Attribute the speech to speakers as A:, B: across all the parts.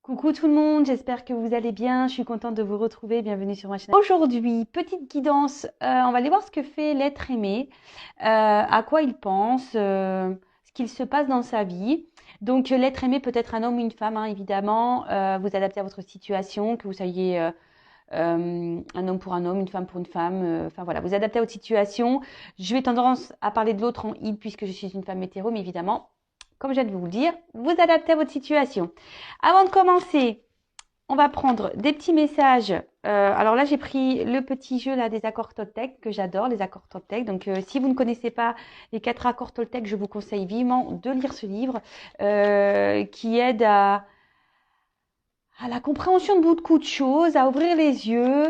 A: Coucou tout le monde, j'espère que vous allez bien. Je suis contente de vous retrouver. Bienvenue sur ma chaîne. Aujourd'hui, petite guidance. On va aller voir ce que fait l'être aimé, à quoi il pense, ce qu'il se passe dans sa vie. Donc, l'être aimé peut être un homme ou une femme, hein, évidemment. Vous adaptez à votre situation, que vous soyez un homme pour un homme, une femme pour une femme. Enfin voilà, vous adaptez à votre situation. Je vais tendance à parler de l'autre en il puisque je suis une femme hétéro, mais évidemment, comme je viens de vous le dire, vous adaptez à votre situation. Avant de commencer, on va prendre des petits messages. Alors là, j'ai pris le petit jeu là des accords Toltec que j'adore, les accords Toltec. Donc, si vous ne connaissez pas les 4 accords Toltec, je vous conseille vivement de lire ce livre qui aide à la compréhension de beaucoup de choses, à ouvrir les yeux.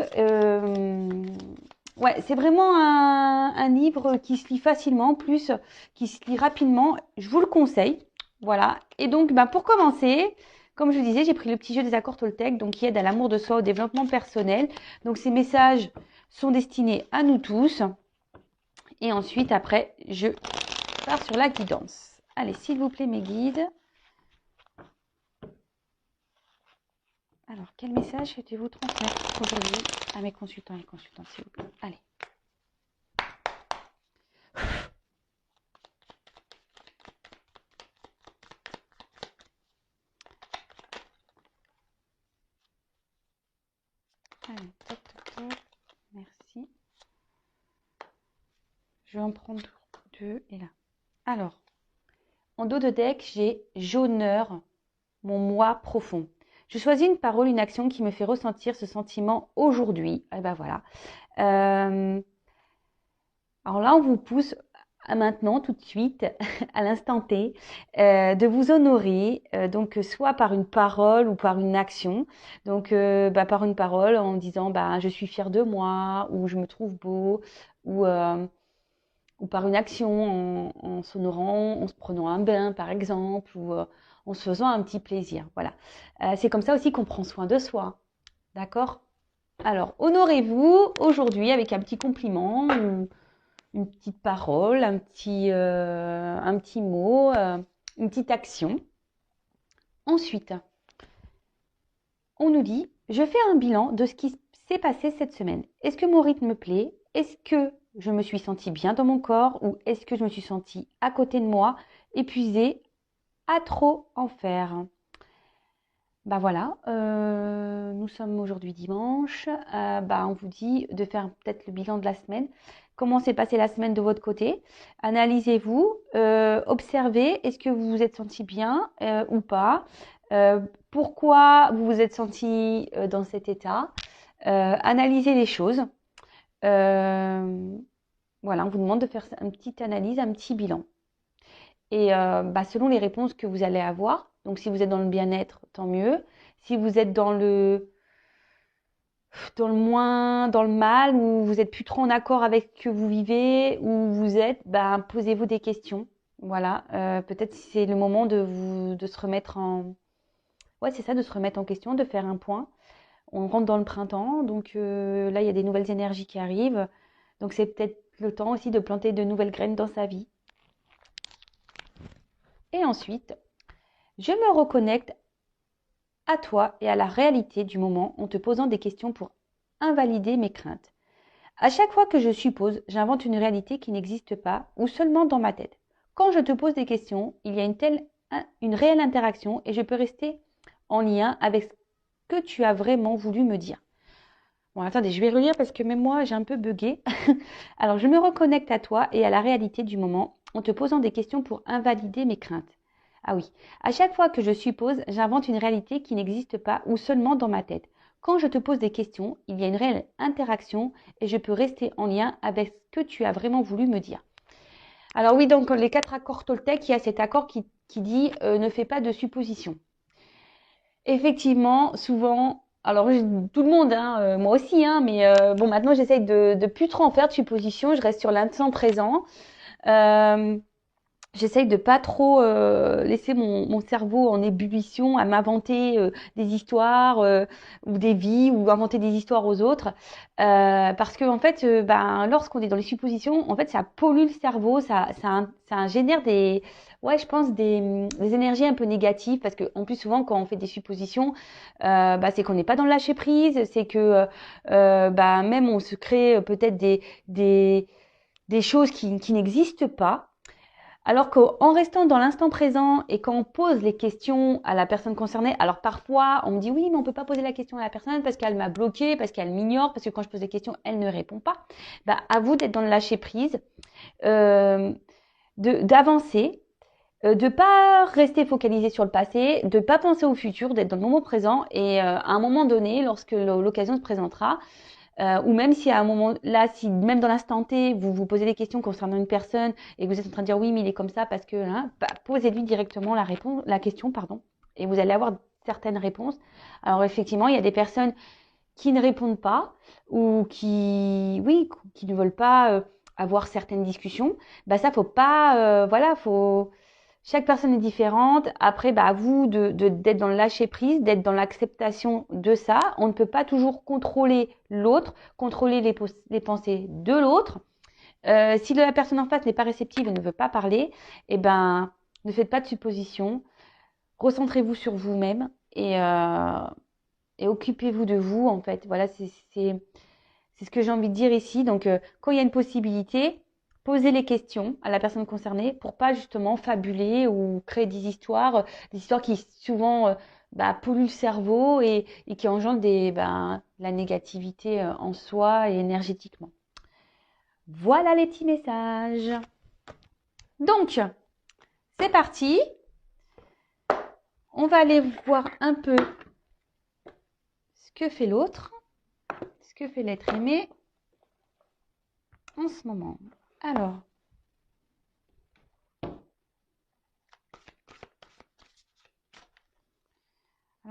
A: Ouais, c'est vraiment un livre qui se lit facilement, en plus qui se lit rapidement. Je vous le conseille. Voilà. Et donc, pour commencer, comme je le disais, j'ai pris le petit jeu des accords Toltec, donc qui aide à l'amour de soi, au développement personnel. Donc, ces messages sont destinés à nous tous. Et ensuite, après, je pars sur la guidance. Allez, s'il vous plaît, mes guides. Alors, quel message souhaitez-vous transmettre aujourd'hui à mes consultants et consultantes, s'il vous plaît? Allez. Allez, toc, toc, toc. Merci. Je vais en prendre deux et là. Alors, en dos de deck, j'ai jauneur, mon moi profond. Je choisis une parole, une action qui me fait ressentir ce sentiment aujourd'hui. Et ben voilà. Alors là, on vous pousse à maintenant, tout de suite, à l'instant T, de vous honorer, donc soit par une parole ou par une action. Donc, par une parole en disant je suis fière de moi, ou je me trouve beau, ou par une action en s'honorant, en se prenant un bain par exemple, ou en se faisant un petit plaisir. Voilà. C'est comme ça aussi qu'on prend soin de soi. D'accord? Alors, honorez-vous aujourd'hui avec un petit compliment, une petite parole, un petit mot, une petite action. Ensuite, on nous dit, je fais un bilan de ce qui s'est passé cette semaine. Est-ce que mon rythme me plaît? Est-ce que je me suis sentie bien dans mon corps ou est-ce que je me suis sentie à côté de moi, épuisée, à trop en faire? Voilà, nous sommes aujourd'hui dimanche. On vous dit de faire peut-être le bilan de la semaine. Comment s'est passée la semaine de votre côté? Analysez-vous, observez, est-ce que vous vous êtes senti bien ou pas? Pourquoi vous vous êtes senti dans cet état? Analysez les choses. Voilà, on vous demande de faire une petite analyse, un petit bilan. Et selon les réponses que vous allez avoir, donc si vous êtes dans le bien-être, tant mieux. Si vous êtes dans le moins, dans le mal, ou vous êtes plus trop en accord avec ce que vous vivez, ou vous êtes, posez-vous des questions. Voilà, peut-être si c'est le moment de se remettre en... Ouais, c'est ça, de se remettre en question, de faire un point. On rentre dans le printemps, donc là, il y a des nouvelles énergies qui arrivent. Donc c'est peut-être le temps aussi de planter de nouvelles graines dans sa vie. Et ensuite, je me reconnecte à toi et à la réalité du moment en te posant des questions pour invalider mes craintes. À chaque fois que je suppose, j'invente une réalité qui n'existe pas ou seulement dans ma tête. Quand je te pose des questions, il y a une réelle interaction et je peux rester en lien avec ce que tu as vraiment voulu me dire. Bon, attendez, je vais relire parce que même moi, j'ai un peu bugué. Alors, je me reconnecte à toi et à la réalité du moment en te posant des questions pour invalider mes craintes. Ah oui, à chaque fois que je suppose, j'invente une réalité qui n'existe pas ou seulement dans ma tête. Quand je te pose des questions, il y a une réelle interaction et je peux rester en lien avec ce que tu as vraiment voulu me dire. Alors oui, donc les 4 accords Toltec, il y a cet accord qui dit ne fais pas de suppositions. Effectivement, souvent, alors tout le monde, hein, moi aussi, hein, mais maintenant j'essaye de plus trop en faire de suppositions, je reste sur l'instant présent. Euh, J'essaye de pas trop laisser mon cerveau en ébullition à m'inventer des histoires ou des vies ou inventer des histoires aux autres. Parce que en fait, lorsqu'on est dans les suppositions, en fait, ça pollue le cerveau, ça génère ouais, je pense des énergies un peu négatives parce que en plus souvent quand on fait des suppositions, c'est qu'on n'est pas dans le lâcher prise, c'est que même on se crée peut-être des des choses qui n'existent pas. Alors qu'en restant dans l'instant présent et quand on pose les questions à la personne concernée, alors parfois on me dit oui mais on peut pas poser la question à la personne parce qu'elle m'a bloqué, parce qu'elle m'ignore, parce que quand je pose des questions elle ne répond pas. À vous d'être dans le lâcher prise, euh, d'avancer, de pas rester focalisé sur le passé, de pas penser au futur, d'être dans le moment présent et à un moment donné, lorsque l'occasion se présentera, ou même si à un moment là, si même dans l'instant T, vous vous posez des questions concernant une personne et que vous êtes en train de dire oui, mais il est comme ça parce que, hein, posez-lui directement la question, pardon, et vous allez avoir certaines réponses. Alors effectivement, il y a des personnes qui ne répondent pas ou qui ne veulent pas avoir certaines discussions. Ça, faut pas, voilà, faut chaque personne est différente. Après, à vous d'être dans le lâcher prise, d'être dans l'acceptation de ça. On ne peut pas toujours contrôler l'autre, contrôler les pensées de l'autre. Si la personne en face n'est pas réceptive et ne veut pas parler, ne faites pas de suppositions. Recentrez-vous sur vous-même et occupez-vous de vous, en fait. Voilà, c'est ce que j'ai envie de dire ici. Donc, quand il y a une possibilité, posez les questions à la personne concernée pour pas justement fabuler ou créer des histoires qui souvent polluent le cerveau et qui engendrent la négativité en soi et énergétiquement. Voilà les petits messages. Donc, c'est parti. On va aller voir un peu ce que fait l'autre, ce que fait l'être aimé en ce moment. Alors,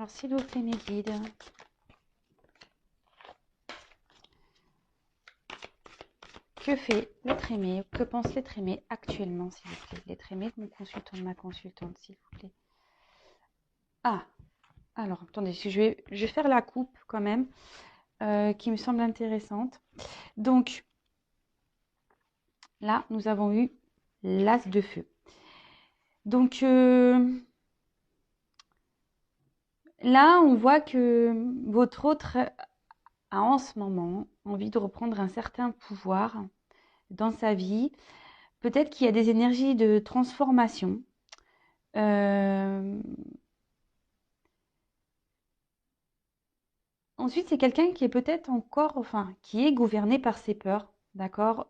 A: s'il vous plaît, mes guides. Que fait l'être aimé? Que pense l'être aimé actuellement, s'il vous plaît? L'être aimé de mon consultant, de ma consultante, s'il vous plaît. Ah, alors, attendez, je vais faire la coupe quand même, qui me semble intéressante. Donc, là, nous avons eu l'as de feu. Donc, là, on voit que votre autre a en ce moment envie de reprendre un certain pouvoir dans sa vie. Peut-être qu'il y a des énergies de transformation. Ensuite, c'est quelqu'un qui est peut-être encore, enfin, qui est gouverné par ses peurs, d'accord?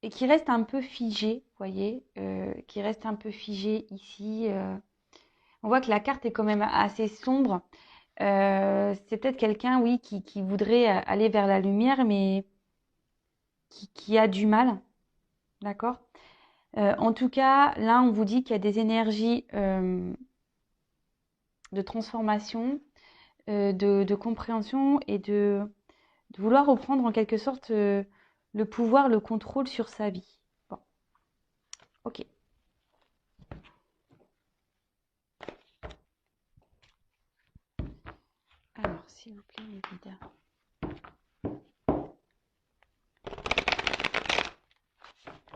A: Et qui reste un peu figé, vous voyez, qui reste un peu figé ici. On voit que la carte est quand même assez sombre. C'est peut-être quelqu'un, oui, qui voudrait aller vers la lumière, mais qui a du mal, d'accord? En tout cas, là, on vous dit qu'il y a des énergies de transformation, de compréhension et de vouloir reprendre en quelque sorte le pouvoir, le contrôle sur sa vie. Bon, ok. Alors, s'il vous plaît, mes guides.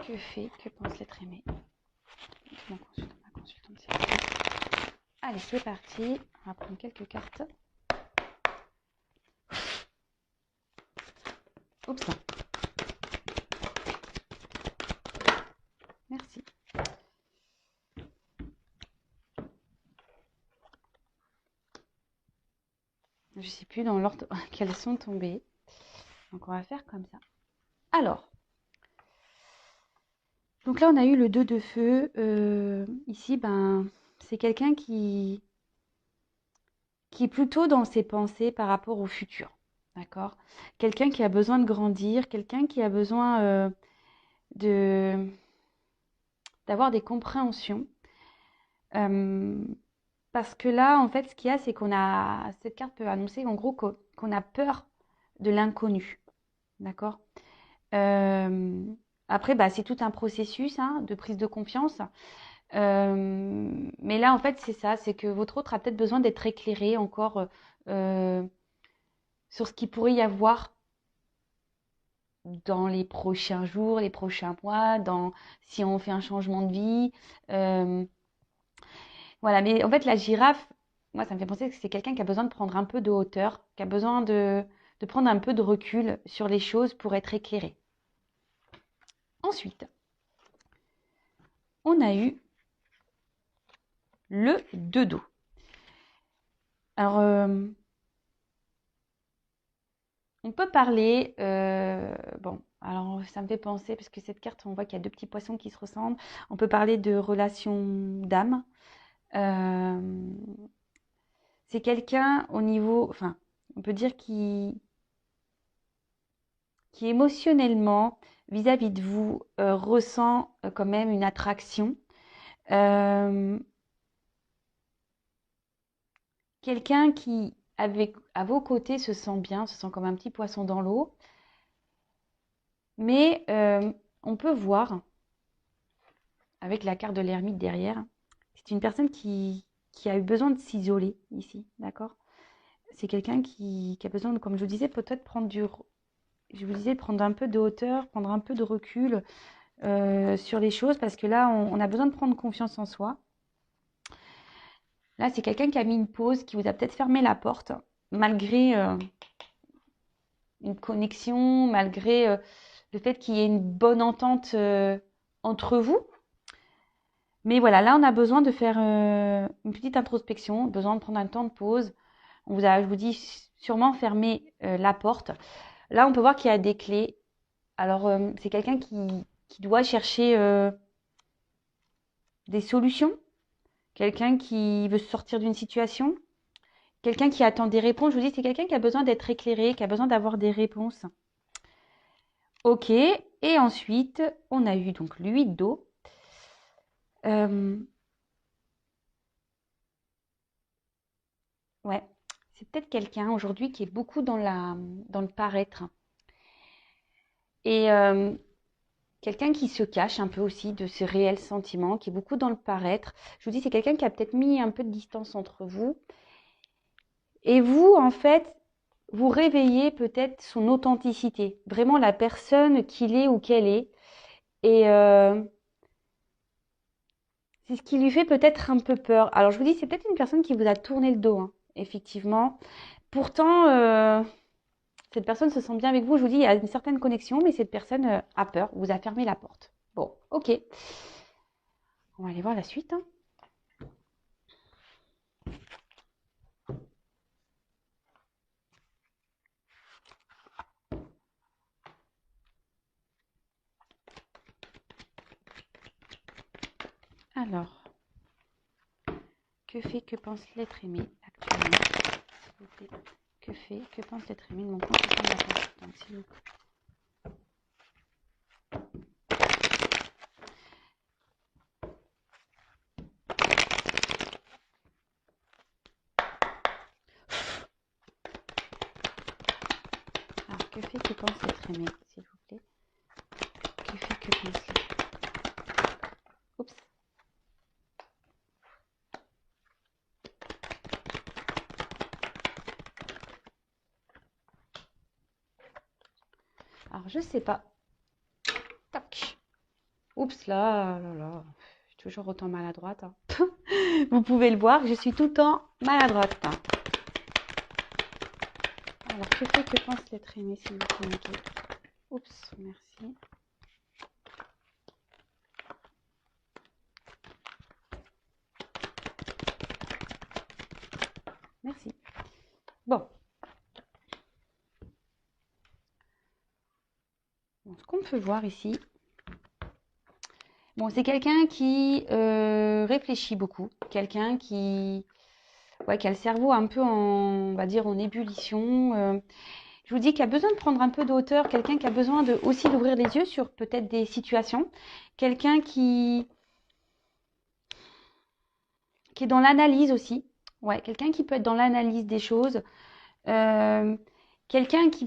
A: Que pense l'être aimé? Mon consultant, ma consultante, s'il vous plaît. Allez, c'est parti. On va prendre quelques cartes. Oups. Merci. Je ne sais plus dans l'ordre qu'elles sont tombées. Donc, on va faire comme ça. Alors. Donc là, on a eu le 2 de feu. Ici, c'est quelqu'un qui est plutôt dans ses pensées par rapport au futur. D'accord? Quelqu'un qui a besoin de grandir, quelqu'un qui a besoin de d'avoir des compréhensions. Parce que là, en fait, ce qu'il y a, c'est cette carte peut annoncer en gros qu'on a peur de l'inconnu. D'accord? Après, c'est tout un processus de prise de confiance. Mais là, en fait, c'est ça, c'est que votre autre a peut-être besoin d'être éclairé encore sur ce qu'il pourrait y avoir dans les prochains jours, les prochains mois, si on fait un changement de vie. Voilà, mais en fait, la girafe, moi, ça me fait penser que c'est quelqu'un qui a besoin de prendre un peu de hauteur, qui a besoin de prendre un peu de recul sur les choses pour être éclairé. Ensuite, on a eu le 2 dos. Alors, on peut parler, bon, alors ça me fait penser, parce que cette carte, on voit qu'il y a deux petits poissons qui se ressemblent. On peut parler de relation d'âme. C'est quelqu'un au niveau, enfin, on peut dire qui émotionnellement, vis-à-vis de vous, ressent quand même une attraction. Quelqu'un qui, à vos côtés, se sent bien, se sent comme un petit poisson dans l'eau. Mais on peut voir, avec la carte de l'ermite derrière, c'est une personne qui a eu besoin de s'isoler ici, d'accord? C'est quelqu'un qui a besoin de, comme je vous disais, peut-être prendre un peu de hauteur, prendre un peu de recul sur les choses, parce que là, on a besoin de prendre confiance en soi. Là, c'est quelqu'un qui a mis une pause, qui vous a peut-être fermé la porte, malgré une connexion, malgré le fait qu'il y ait une bonne entente entre vous. Mais voilà, là, on a besoin de faire une petite introspection, besoin de prendre un temps de pause. Je vous dis, sûrement fermer la porte. Là, on peut voir qu'il y a des clés. Alors, c'est quelqu'un qui doit chercher des solutions, quelqu'un qui veut sortir d'une situation, quelqu'un qui attend des réponses. Je vous dis, c'est quelqu'un qui a besoin d'être éclairé, qui a besoin d'avoir des réponses. Ok, et ensuite, on a eu donc l'huile d'eau. Ouais, c'est peut-être quelqu'un aujourd'hui qui est beaucoup dans le paraître. Et quelqu'un qui se cache un peu aussi de ses réels sentiments, qui est beaucoup dans le paraître. Je vous dis, c'est quelqu'un qui a peut-être mis un peu de distance entre vous. Et vous, en fait, vous réveillez peut-être son authenticité, vraiment la personne qu'il est ou qu'elle est. Et c'est ce qui lui fait peut-être un peu peur. Alors je vous dis, c'est peut-être une personne qui vous a tourné le dos, hein, effectivement. Pourtant, cette personne se sent bien avec vous. Je vous dis, il y a une certaine connexion, mais cette personne a peur, vous a fermé la porte. Bon, ok. On va aller voir la suite, hein. Alors, que pense l'être aimé actuellement, s'il vous plaît? Que pense l'être aimé de mon consultant de la consultante, s'il vous plaît? Alors, que pense l'être aimé, s'il vous plaît? Que pense l'être... Oups. Alors, je sais pas. Tac. Oups, là. Je suis toujours autant maladroite, hein. Vous pouvez le voir, je suis tout le temps maladroite, hein. Alors, que pense l'être aimé, s'il vous plaît, Mickey? Oups, merci. Merci. Bon. Bon, ce qu'on peut voir ici, bon, c'est quelqu'un qui réfléchit beaucoup, quelqu'un qui a le cerveau un peu on va dire, en ébullition. Je vous dis qu'il a besoin de prendre un peu de hauteur, quelqu'un qui a besoin aussi d'ouvrir les yeux sur peut-être des situations, quelqu'un qui est dans l'analyse aussi. Ouais, quelqu'un qui peut être dans l'analyse des choses. Quelqu'un qui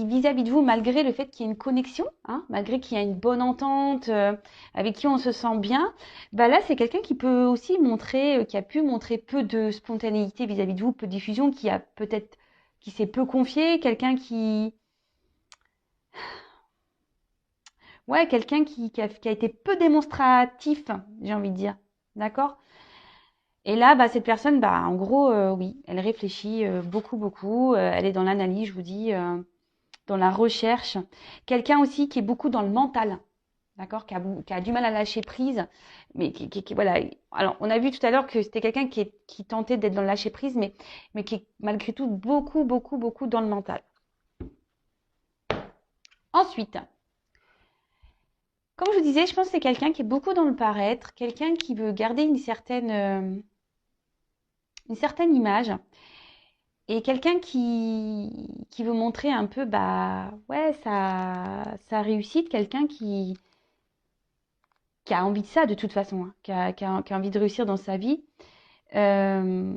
A: vis-à-vis de vous, malgré le fait qu'il y ait une connexion, hein, malgré qu'il y a une bonne entente, avec qui on se sent bien, bah là, c'est quelqu'un qui peut aussi montrer, qui a pu montrer peu de spontanéité vis-à-vis de vous, peu de diffusion, qui s'est peu confié, quelqu'un qui Ouais, quelqu'un qui a été peu démonstratif, j'ai envie de dire. D'accord? Et là, bah, cette personne, bah, en gros, oui, elle réfléchit beaucoup, beaucoup. Elle est dans l'analyse, je vous dis, dans la recherche. Quelqu'un aussi qui est beaucoup dans le mental, d'accord, qui a du mal à lâcher prise, mais voilà. Alors, on a vu tout à l'heure que c'était quelqu'un qui tentait d'être dans le lâcher prise, mais qui est malgré tout beaucoup, beaucoup, beaucoup dans le mental. Ensuite, comme je vous disais, je pense que c'est quelqu'un qui est beaucoup dans le paraître, quelqu'un qui veut garder une certaine image. Et quelqu'un qui veut montrer un peu, bah, ouais, sa réussite, quelqu'un qui a envie de ça de toute façon, hein, qui a envie de réussir dans sa vie. Euh,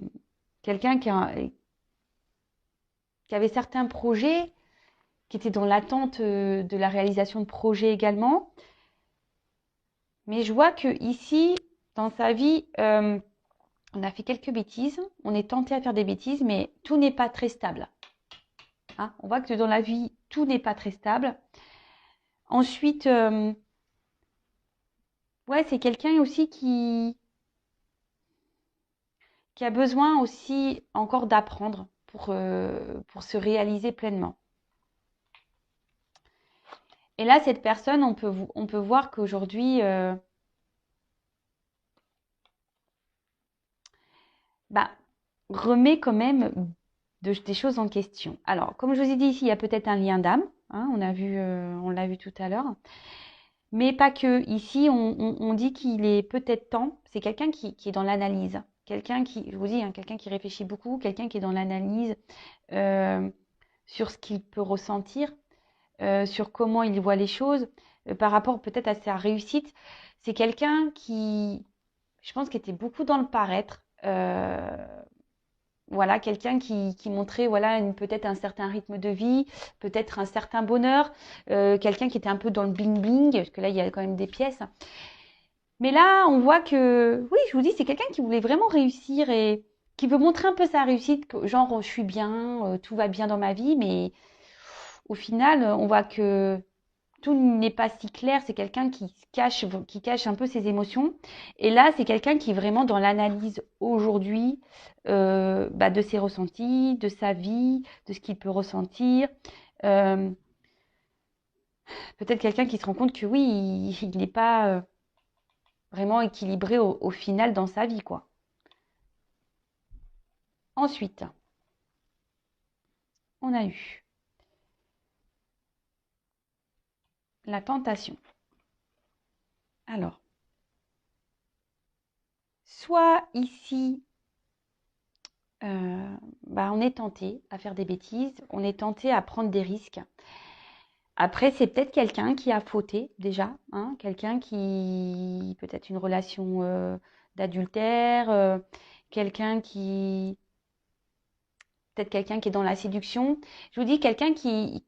A: quelqu'un qui avait certains projets, qui était dans l'attente de la réalisation de projets également. Mais je vois que ici, dans sa vie, on a fait quelques bêtises, on est tenté à faire des bêtises, mais tout n'est pas très stable. Hein, on voit que dans la vie, tout n'est pas très stable. Ensuite, ouais, c'est quelqu'un aussi qui a besoin aussi encore d'apprendre pour se réaliser pleinement. Et là, cette personne, on peut voir qu'aujourd'hui, bah, remet quand même des choses en question. Alors, comme je vous ai dit ici, il y a peut-être un lien d'âme, hein, on l'a vu tout à l'heure. Mais pas que. Ici, on dit qu'il est peut-être temps. C'est quelqu'un qui est dans l'analyse. Quelqu'un qui, je vous dis, hein, quelqu'un qui réfléchit beaucoup, quelqu'un qui est dans l'analyse euh, sur ce qu'il peut ressentir, sur comment il voit les choses, par rapport peut-être à sa réussite. C'est quelqu'un qui, je pense, qui était beaucoup dans le paraître. Voilà, quelqu'un qui montrait voilà peut-être un certain rythme de vie, peut-être un certain bonheur, quelqu'un qui était un peu dans le bling bling, parce que là il y a quand même des pièces. Mais là, on voit que, oui, je vous dis, c'est quelqu'un qui voulait vraiment réussir et qui veut montrer un peu sa réussite, genre je suis bien, tout va bien dans ma vie, mais au final, on voit que tout n'est pas si clair. C'est quelqu'un qui cache un peu ses émotions. Et là, c'est quelqu'un qui est vraiment dans l'analyse aujourd'hui bah, de ses ressentis, de sa vie, de ce qu'il peut ressentir. Euh, Peut-être quelqu'un qui se rend compte que oui, il n'est pas vraiment équilibré au final dans sa vie, quoi. Ensuite, on a eu la tentation. Alors, soit ici, bah, on est tenté à faire des bêtises, on est tenté à prendre des risques. Après, c'est peut-être quelqu'un qui a fauté déjà, hein, quelqu'un qui, peut-être une relation d'adultère, quelqu'un qui, peut-être quelqu'un qui est dans la séduction. Je vous dis quelqu'un qui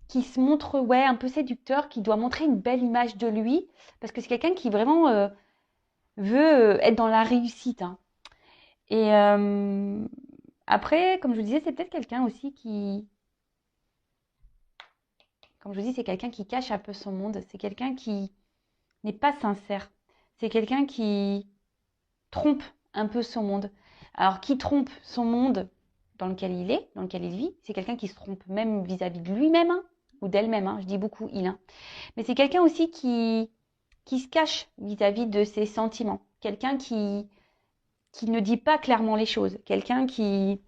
A: se montre, ouais, un peu séducteur, qui doit montrer une belle image de lui, parce que c'est quelqu'un qui vraiment veut être dans la réussite. Hein. Et après, comme je vous disais, c'est peut-être quelqu'un aussi qui, comme je vous dis, c'est quelqu'un qui cache un peu son monde. C'est quelqu'un qui n'est pas sincère. C'est quelqu'un qui trompe un peu son monde. Alors, qui trompe son monde dans lequel il est, dans lequel il vit, c'est quelqu'un qui se trompe même vis-à-vis de lui-même hein, ou d'elle-même. Hein, je dis beaucoup il. Hein. Mais c'est quelqu'un aussi qui se cache vis-à-vis de ses sentiments. Quelqu'un qui ne dit pas clairement les choses. Quelqu'un qui,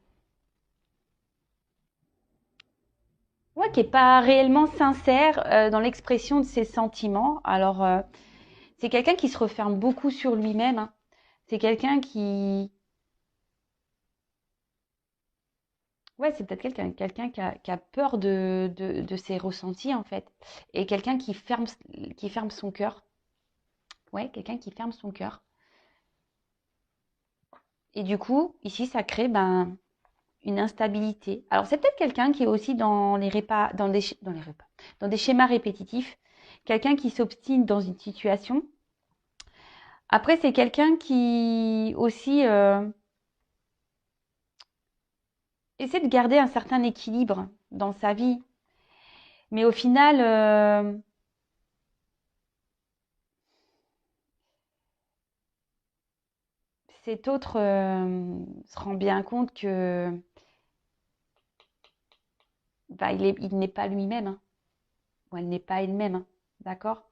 A: ouais, qui n'est pas réellement sincère dans l'expression de ses sentiments. Alors, c'est quelqu'un qui se referme beaucoup sur lui-même. Hein. C'est quelqu'un qui... Ouais, c'est peut-être quelqu'un qui a peur de ses ressentis, en fait. Et quelqu'un qui ferme son cœur. Ouais, quelqu'un qui ferme son cœur. Et du coup, ici, ça crée ben, une instabilité. Alors, c'est peut-être quelqu'un qui est aussi dans des schémas répétitifs. Quelqu'un qui s'obstine dans une situation. Après, c'est quelqu'un qui aussi essaie de garder un certain équilibre dans sa vie. Mais au final, cet autre se rend bien compte que bah, il n'est pas lui-même, hein, ou elle n'est pas elle-même, hein, d'accord?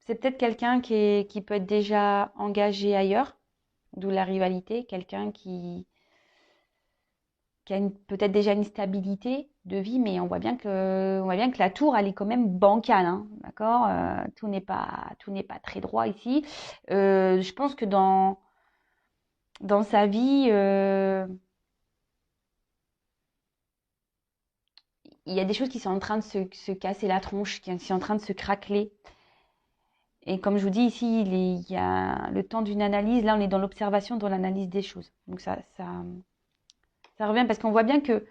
A: C'est peut-être quelqu'un qui peut être déjà engagé ailleurs, d'où la rivalité, quelqu'un qui a peut-être déjà une stabilité de vie, mais on voit bien que la tour, elle est quand même bancale, hein, d'accord? Tout n'est pas très droit ici. Je pense que dans sa vie, il y a des choses qui sont en train de se casser la tronche, qui sont en train de se craqueler. Et comme je vous dis ici, il y a le temps d'une analyse. Là, on est dans l'observation, dans l'analyse des choses. Donc ça revient parce qu'on voit bien que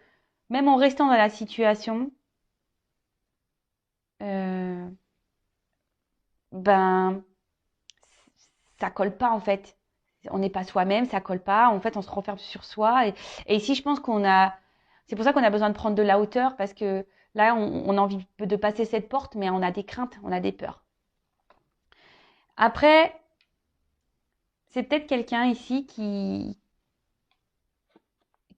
A: même en restant dans la situation, euh, ben, ça colle pas en fait. On n'est pas soi-même, ça colle pas. En fait, on se renferme sur soi. Et ici, je pense c'est pour ça qu'on a besoin de prendre de la hauteur parce que là, on a envie de passer cette porte, mais on a des craintes, on a des peurs. Après, c'est peut-être quelqu'un ici qui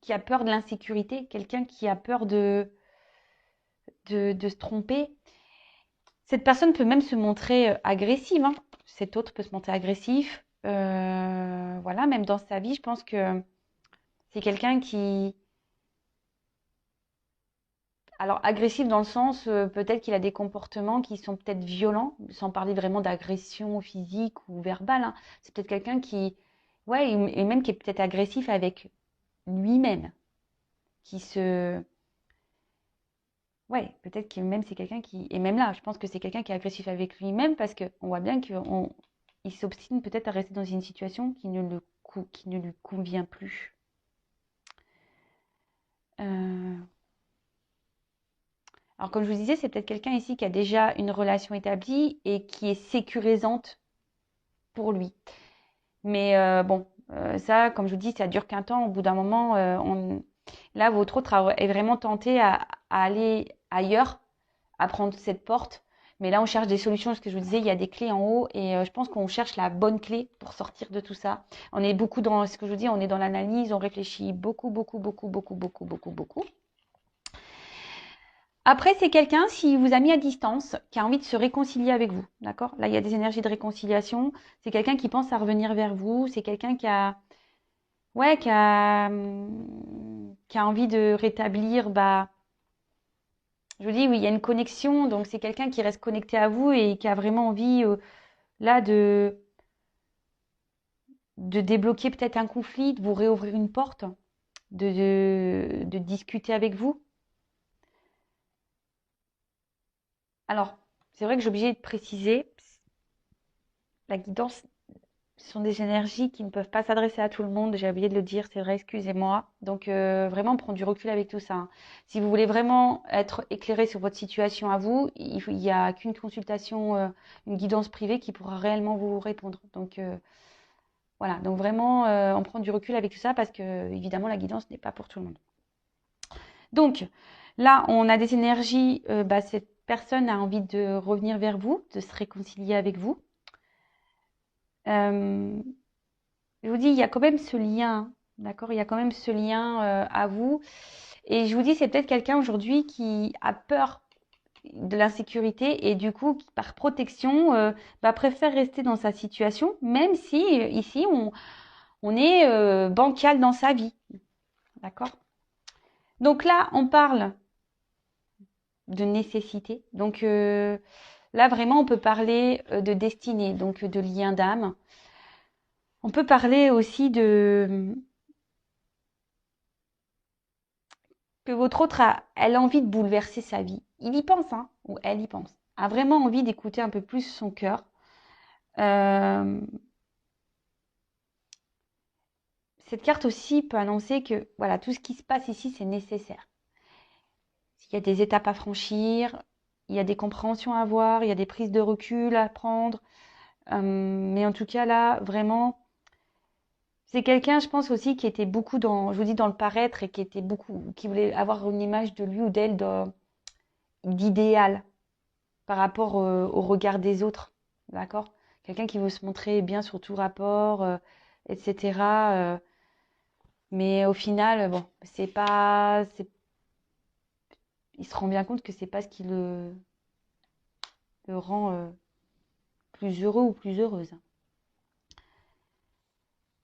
A: a peur de l'insécurité, quelqu'un qui a peur de se tromper. Cette personne peut même se montrer agressive, hein. Cet autre peut se montrer agressif. Voilà, même dans sa vie, je pense que c'est quelqu'un qui... Alors, agressif dans le sens, peut-être qu'il a des comportements qui sont peut-être violents, sans parler vraiment d'agression physique ou verbale, hein. C'est peut-être quelqu'un qui... Ouais, et même qui est peut-être agressif avec lui-même, qui se... Ouais, peut-être que même c'est quelqu'un qui... Et même là, je pense que c'est quelqu'un qui est agressif avec lui-même parce qu'on voit bien qu'il s'obstine peut-être à rester dans une situation qui ne lui convient plus. Euh, Alors, comme je vous disais, c'est peut-être quelqu'un ici qui a déjà une relation établie et qui est sécurisante pour lui. Mais bon, ça, comme je vous dis, ça dure qu'un temps. Au bout d'un moment, là, votre autre est vraiment tenté à aller ailleurs, à prendre cette porte. Mais là, on cherche des solutions. Ce que je vous disais, il y a des clés en haut et je pense qu'on cherche la bonne clé pour sortir de tout ça. On est beaucoup dans ce que je vous dis, on est dans l'analyse, on réfléchit beaucoup, beaucoup, beaucoup, beaucoup, beaucoup, beaucoup, beaucoup. Après, c'est quelqu'un, s'il vous a mis à distance, qui a envie de se réconcilier avec vous. D'accord? Là, il y a des énergies de réconciliation. C'est quelqu'un qui pense à revenir vers vous. C'est quelqu'un ouais, qui a envie de rétablir, bah, je vous dis, oui, il y a une connexion. Donc, c'est quelqu'un qui reste connecté à vous et qui a vraiment envie, là, de débloquer peut-être un conflit, de vous réouvrir une porte, de discuter avec vous. Alors, c'est vrai que j'ai obligé de préciser, la guidance, ce sont des énergies qui ne peuvent pas s'adresser à tout le monde. J'ai oublié de le dire, c'est vrai, excusez-moi. Donc, vraiment prendre du recul avec tout ça, hein. Si vous voulez vraiment être éclairé sur votre situation à vous, il n'y a qu'une consultation, une guidance privée qui pourra réellement vous répondre. Donc, voilà. Donc, vraiment, on prend du recul avec tout ça parce que, évidemment, la guidance n'est pas pour tout le monde. Donc, là, on a des énergies. Bah, cette personne a envie de revenir vers vous, de se réconcilier avec vous. Euh, Je vous dis, il y a quand même ce lien, d'accord? Il y a quand même ce lien à vous. Et je vous dis, c'est peut-être quelqu'un aujourd'hui qui a peur de l'insécurité et du coup, qui, par protection, préfère rester dans sa situation, même si ici, on est bancal dans sa vie, d'accord? Donc là, on parle de nécessité. Donc là, vraiment, on peut parler de destinée, donc de lien d'âme. On peut parler aussi que votre autre elle a envie de bouleverser sa vie. Il y pense, hein, ou elle y pense. A vraiment envie d'écouter un peu plus son cœur. Euh, cette carte aussi peut annoncer que voilà, tout ce qui se passe ici, c'est nécessaire. Il y a des étapes à franchir, il y a des compréhensions à avoir, il y a des prises de recul à prendre. Mais en tout cas, là, vraiment, c'est quelqu'un, je pense aussi, qui était beaucoup dans, je vous dis, dans le paraître et qui voulait avoir une image de lui ou d'elle d'idéal par rapport au regard des autres. D'accord? Quelqu'un qui veut se montrer bien sur tout rapport. etc. Mais au final, bon, c'est pas, il se rend bien compte que c'est pas ce qui le rend plus heureux ou plus heureuse.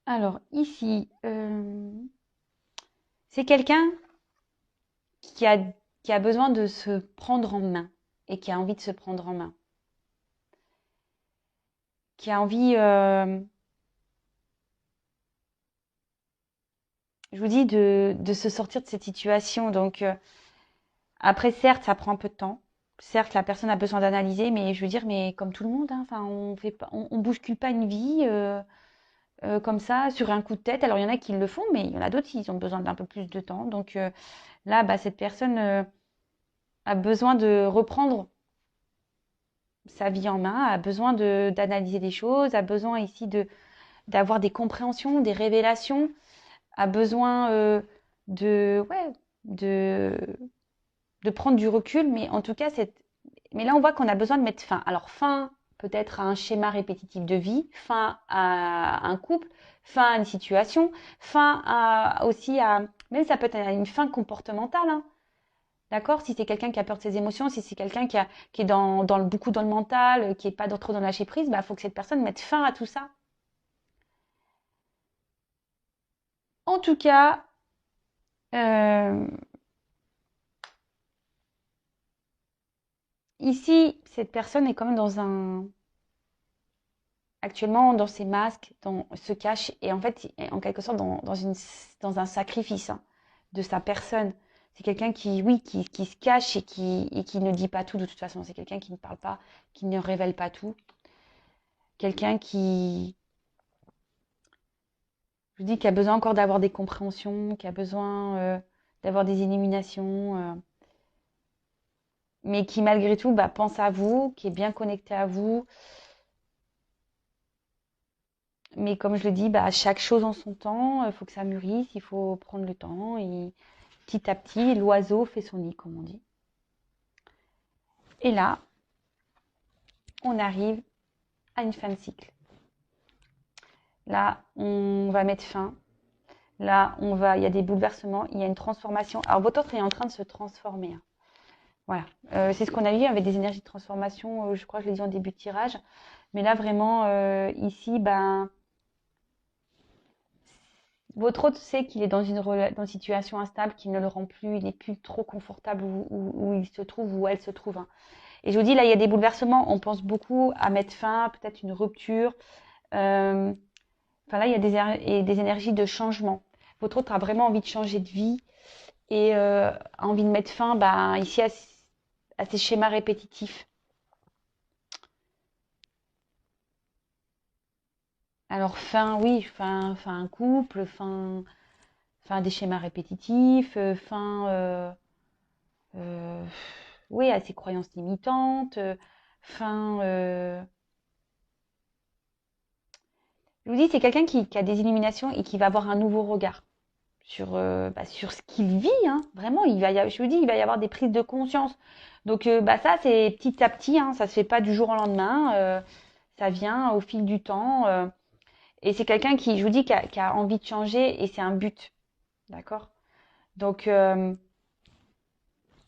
A: Alors ici, c'est quelqu'un qui a, qui a besoin de se prendre en main et qui a envie de se prendre en main. Qui a envie, je vous dis, de se sortir de cette situation. Donc, après, certes, ça prend un peu de temps. Certes, la personne a besoin d'analyser, mais je veux dire, mais comme tout le monde, hein, enfin, on fait pas, on bouscule pas une vie comme ça sur un coup de tête. Alors, il y en a qui le font, mais il y en a d'autres qui ont besoin d'un peu plus de temps. Donc là, bah, cette personne a besoin de reprendre sa vie en main, a besoin d'analyser des choses, a besoin ici d'avoir des compréhensions, des révélations, a besoin ouais, de, de prendre du recul. Mais en tout cas, mais là, on voit qu'on a besoin de mettre fin. Alors, fin peut-être à un schéma répétitif de vie, fin à un couple, fin à une situation, fin aussi à... Même ça peut être une fin comportementale, hein. D'accord? Si c'est quelqu'un qui a peur de ses émotions, si c'est quelqu'un qui est beaucoup dans le mental, qui n'est pas trop dans le lâcher prise, bah, faut que cette personne mette fin à tout ça. En tout cas, euh, ici, cette personne est quand même actuellement dans ses masques, se cache et en fait, en quelque sorte, dans un sacrifice hein, de sa personne. C'est quelqu'un qui, oui, qui se cache et qui ne dit pas tout de toute façon. C'est quelqu'un qui ne parle pas, qui ne révèle pas tout. Quelqu'un je vous dis, qui a besoin encore d'avoir des compréhensions, qui a besoin d'avoir des illuminations, mais qui malgré tout bah, pense à vous, qui est bien connecté à vous. Mais comme je le dis, bah, chaque chose en son temps, il faut que ça mûrisse, il faut prendre le temps. Et petit à petit, l'oiseau fait son nid, comme on dit. Et là, on arrive à une fin de cycle. Là, on va mettre fin. Là, il y a des bouleversements, il y a une transformation. Alors, votre autre est en train de se transformer. Hein. Voilà. C'est ce qu'on a vu avec des énergies de transformation. Je crois que je l'ai dit en début de tirage. Mais là, vraiment, ici, ben, votre hôte sait qu'il est dans une situation instable, qui ne le rend plus, il n'est plus trop confortable où il se trouve, où elle se trouve. Hein. Et je vous dis, là, il y a des bouleversements. On pense beaucoup à mettre fin, peut-être une rupture. Enfin, là, il y a des énergies de changement. Votre hôte a vraiment envie de changer de vie et a envie de mettre fin, ben, ici, à ces schémas répétitifs. Alors, fin, oui, fin un couple, fin des schémas répétitifs, fin, euh, oui, à ses croyances limitantes, fin, je vous dis, c'est quelqu'un qui a des illuminations et qui va avoir un nouveau regard sur ce qu'il vit, hein. Vraiment, je vous dis, il va y avoir des prises de conscience. Donc, bah, ça, c'est petit à petit, hein, ça se fait pas du jour au lendemain, ça vient au fil du temps. Et c'est quelqu'un qui, je vous dis, qui a envie de changer et c'est un but. D'accord? Donc, bon,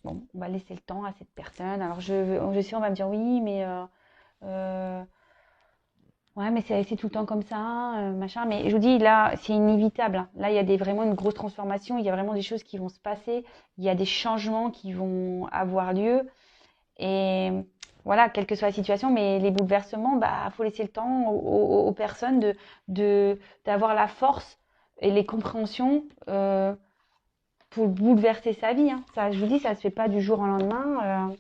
A: on va laisser le temps à cette personne. Alors, je sais, on va me dire oui, mais euh, ouais, mais c'est tout le temps comme ça, machin. Mais je vous dis, là, c'est inévitable. Hein. Là, il y a vraiment une grosse transformation. Il y a vraiment des choses qui vont se passer. Il y a des changements qui vont avoir lieu. Et voilà, quelle que soit la situation, mais les bouleversements, bah, faut laisser le temps aux personnes d'avoir la force et les compréhensions pour bouleverser sa vie. Hein. Ça, je vous dis, ça se fait pas du jour au lendemain.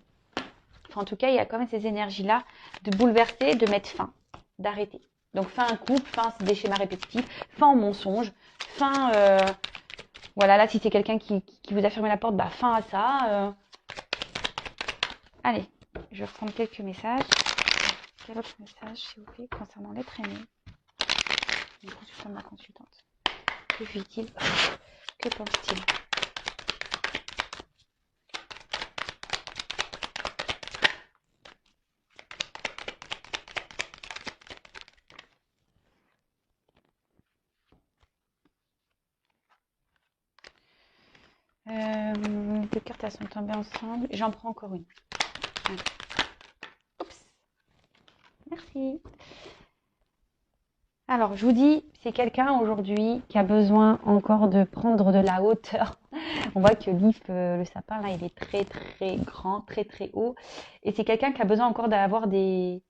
A: Enfin, en tout cas, il y a quand même ces énergies-là de bouleverser, de mettre fin, d'arrêter. Donc, fin un couple, fin des schémas répétitifs, fin au mensonge, fin, voilà, là, si c'est quelqu'un qui vous a fermé la porte, bah, fin à ça. Allez, je vais reprendre quelques messages. Quel autre message, s'il vous plaît, concernant l'être aimé? Le consultant de ma consultante. Que vit-il? Que pense-t-il? cartes elles sont tombées ensemble. J'en prends encore une. Voilà. Oups. Merci. Alors, je vous dis, c'est quelqu'un aujourd'hui qui a besoin encore de prendre de la hauteur. On voit que l'if, le sapin, là, il est très, très grand, très, très haut. Et c'est quelqu'un qui a besoin encore d'avoir des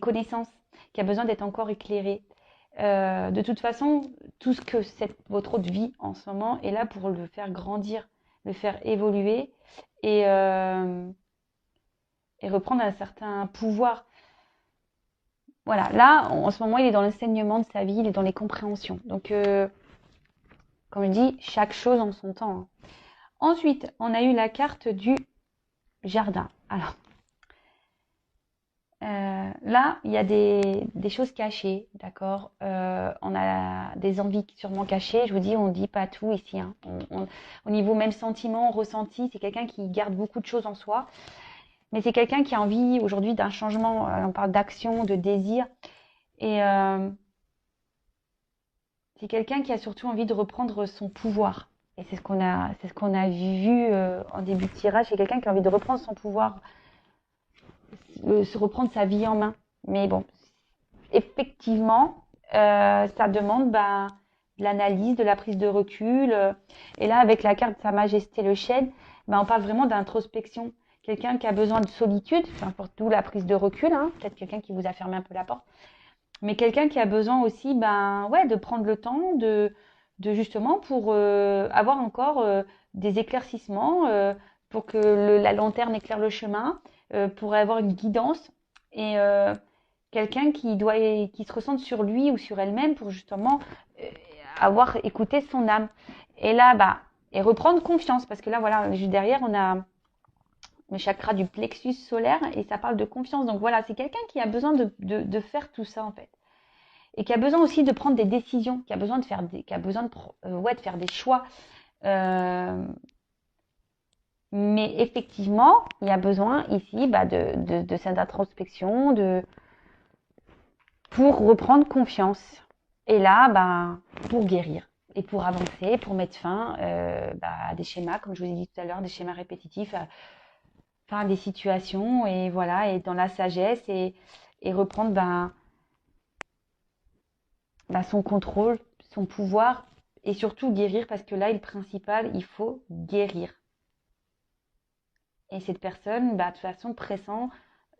A: connaissances, qui a besoin d'être encore éclairé. De toute façon, tout ce que votre autre vie en ce moment est là pour le faire grandir, le faire évoluer et reprendre un certain pouvoir. Voilà, là, en ce moment, il est dans l'enseignement de sa vie, il est dans les compréhensions. Donc, comme je dis, chaque chose en son temps. Hein. Ensuite, on a eu la carte du jardin. Alors, là, il y a des choses cachées, d'accord. On a des envies sûrement cachées. Je vous dis, on ne dit pas tout ici. Hein. Au niveau même sentiment, ressenti, c'est quelqu'un qui garde beaucoup de choses en soi. Mais c'est quelqu'un qui a envie aujourd'hui d'un changement. On parle d'action, de désir. Et c'est quelqu'un qui a surtout envie de reprendre son pouvoir. Et c'est ce qu'on a vu en début de tirage. C'est quelqu'un qui a envie de reprendre son pouvoir, se reprendre sa vie en main. Mais bon, effectivement, ça demande de l'analyse, de la prise de recul. Et là, avec la carte Sa Majesté le chêne, on parle vraiment d'introspection. Quelqu'un qui a besoin de solitude, d'où la prise de recul, hein, peut-être quelqu'un qui vous a fermé un peu la porte, mais quelqu'un qui a besoin aussi de prendre le temps de justement pour avoir encore des éclaircissements, pour que la lanterne éclaire le chemin, pour avoir une guidance et quelqu'un qui se ressente sur lui ou sur elle-même pour justement avoir écouté son âme. Et là, et reprendre confiance, parce que là, voilà, juste derrière, on a le chakra du plexus solaire et ça parle de confiance. Donc voilà, c'est quelqu'un qui a besoin de faire tout ça en fait. Et qui a besoin aussi de prendre des décisions, qui a besoin de faire de faire des choix. Mais effectivement, il y a besoin ici de cette introspection, pour reprendre confiance. Et là, pour guérir et pour avancer, pour mettre fin à des schémas, comme je vous ai dit tout à l'heure, des schémas répétitifs, à des situations, et voilà, et dans la sagesse, et reprendre son contrôle, son pouvoir, et surtout guérir, parce que là, le principal, il faut guérir. Et cette personne, de toute façon, pressent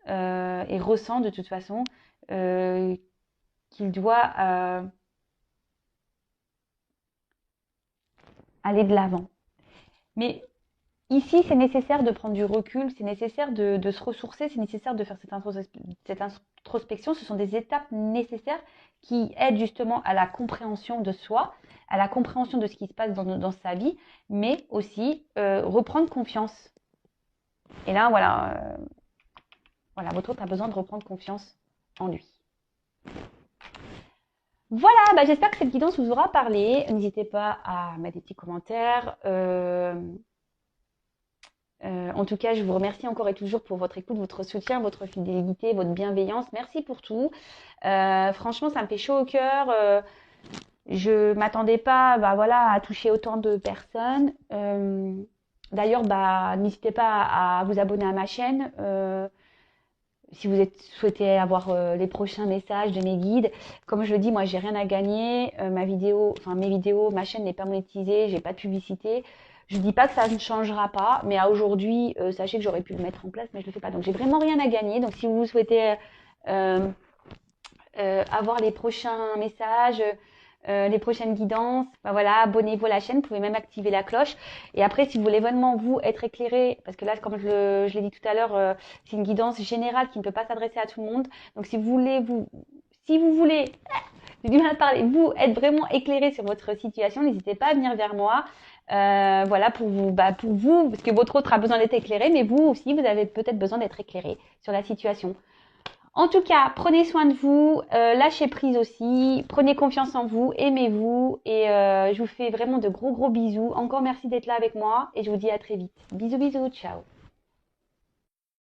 A: et ressent de toute façon qu'il doit aller de l'avant. Mais ici, c'est nécessaire de prendre du recul, c'est nécessaire de se ressourcer, c'est nécessaire de faire cette introspection. Ce sont des étapes nécessaires qui aident justement à la compréhension de soi, à la compréhension de ce qui se passe dans sa vie, mais aussi reprendre confiance. Et là, voilà, votre hôte a besoin de reprendre confiance en lui. Voilà, j'espère que cette guidance vous aura parlé. N'hésitez pas à mettre des petits commentaires. En tout cas, je vous remercie encore et toujours pour votre écoute, votre soutien, votre fidélité, votre bienveillance. Merci pour tout. Franchement, ça me fait chaud au cœur. Je m'attendais pas à toucher autant de personnes. D'ailleurs, n'hésitez pas à vous abonner à ma chaîne. Si vous souhaitez avoir les prochains messages de mes guides. Comme je le dis, moi, j'ai rien à gagner. Mes vidéos, ma chaîne n'est pas monétisée, j'ai pas de publicité. Je dis pas que ça ne changera pas, mais à aujourd'hui, sachez que j'aurais pu le mettre en place, mais je le fais pas. Donc, j'ai vraiment rien à gagner. Donc, si vous souhaitez avoir les prochains messages, les prochaines guidances, abonnez-vous à la chaîne, vous pouvez même activer la cloche. Et après, si vous voulez vraiment vous être éclairé, parce que là, comme je l'ai dit tout à l'heure, c'est une guidance générale qui ne peut pas s'adresser à tout le monde. Donc, si vous voulez, j'ai du mal à parler, vous être vraiment éclairé sur votre situation, n'hésitez pas à venir vers moi. Pour vous, parce que votre autre a besoin d'être éclairé, mais vous aussi, vous avez peut-être besoin d'être éclairé sur la situation. En tout cas, prenez soin de vous, lâchez prise aussi, prenez confiance en vous, aimez-vous et je vous fais vraiment de gros bisous. Encore merci d'être là avec moi et je vous dis à très vite. Bisous, ciao.